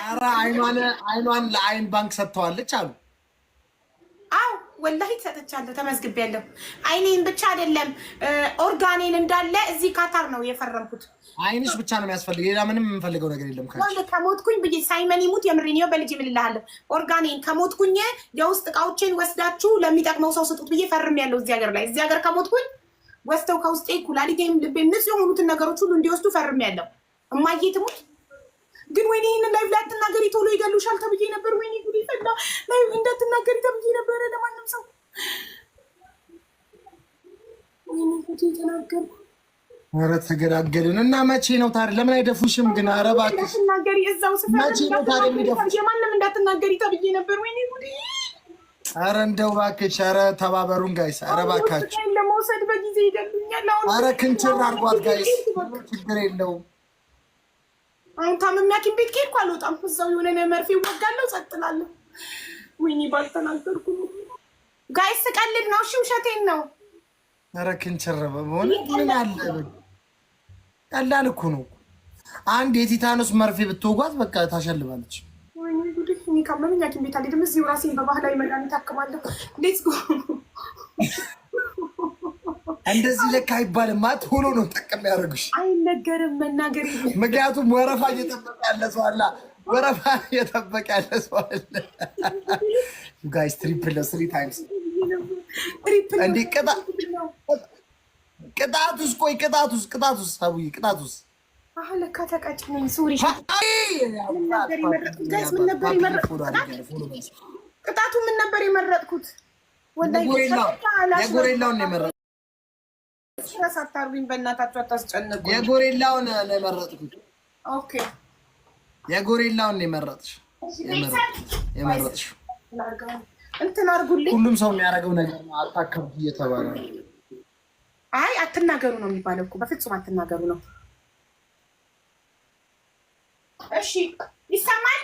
ኧረ አይኗን ለአይን ባንክ ሰጥተዋለች አሉ። አው ወላሂ ሰጥቻለሁ፣ ተመዝግቤያለሁ። አይኔን ብቻ አይደለም ኦርጋኔን እንዳለ እዚህ ካታር ነው የፈረምኩት። አይንሽ ብቻ ነው የሚያስፈልግ፣ ሌላ ምንም የምንፈልገው ነገር የለም። ከሞትኩኝ ብዬ ሳይመን ይሙት የምሬን ነው በልጅ ምልልሃለሁ። ኦርጋኔን ከሞትኩኝ የውስጥ እቃዎችን ወስዳችሁ ለሚጠቅመው ሰው ስጡት ብዬ ፈርሜያለሁ። እዚህ ሀገር ላይ እዚህ ሀገር ከሞትኩኝ ወስተው ከውስጤ ኩላሊቴም ልቤም ንጹህ የሆኑትን ነገሮች ሁሉ እንዲወስዱ ፈርሜያለሁ። እማዬ ትሙት ግን ወይኔ ይህንን ላይቭ ላይ አትናገሪ ቶሎ ይገሉሻል ተብዬ ነበር። ወይኔ ጉድ ይፈላ ላይቭ እንዳትናገሪ ተብዬ ነበረ ለማንም ሰው። ወይኔ ጉድ ተናገርኩ። ኧረ ተገላገልን እና መቼ ነው ታዲያ? ለምን አይደፉሽም ግን? ኧረ እባክሽ እንዳትናገሪ እዛው ስፈር መቼ ነው ታዲያ የሚደፉሽ? ማንም እንዳትናገሪ ተብዬ ነበር። ወይኔ ጉድ። ኧረ እንደው እባክሽ፣ ኧረ ተባበሩን ጋይስ። ኧረ እባካችሁ ለመውሰድ በጊዜ ይገሉኛል። አሁን ኧረ ክንችር አድርጓት ጋይስ፣ ችግር የለውም። አሁን ታምሜ ሐኪም ቤት ከሄድኩ አልወጣም። እዛው የሆነ መርፌ እወጋለሁ፣ ጸጥ እላለሁ። ወይኔ ባልተናገርኩም ጋይስ፣ ስቀልድ ነው። እሺ ውሸቴን ነው። ኧረ ክንችር በሆነ ምን አለ፣ ቀላል እኮ ነው። አንድ የቲታኖስ መርፌ ብትወጓት በቃ ታሸልባለች። ወይኔ ጉድ። እኔ ካመመኝ ሐኪም ቤት አልሄድም። እዚሁ ራሴን በባህላዊ መድኃኒት አክማለሁ። ሌትስ ጎ። እንደዚህ ለካ አይባልም። ቶሎ ነው ጠቅም ያደርጉሽ። አይነገርም፣ መናገር ምክንያቱም ወረፋ እየጠበቀ ያለ ሰው አለ። ወረፋ እየጠበቀ ያለ ሰው አለ። ዩ ጋይስ ትሪፕል ነው 3 ታይምስ እንዴ! ቅጣቱስ? ቆይ ቅጣቱስ አቡዬ ቅጣቱስ? አሁን ለካ ተቀጭ ነኝ። ሶሪ ጋይስ፣ ምን ነበር የመረጥኩት? ቅጣቱ ምን ነበር የመረጥኩት? ወላሂ የጎሬላውን ነው የመረጥኩት። ሳታርጉኝ በእናታችሁ አታስጨንቁ። የጎሬላውን ነው የመረጥኩት። ኦኬ የጎሬላውን ነው የመረጥሽ የመረጥሽው። እንትን አድርጉልኝ። ሁሉም ሰው የሚያደርገው ነገር ነው። አታከብዱ እየተባለ ነው። አይ አትናገሩ ነው የሚባለው እኮ። በፍጹም አትናገሩ ነው። እሺ ይሰማል።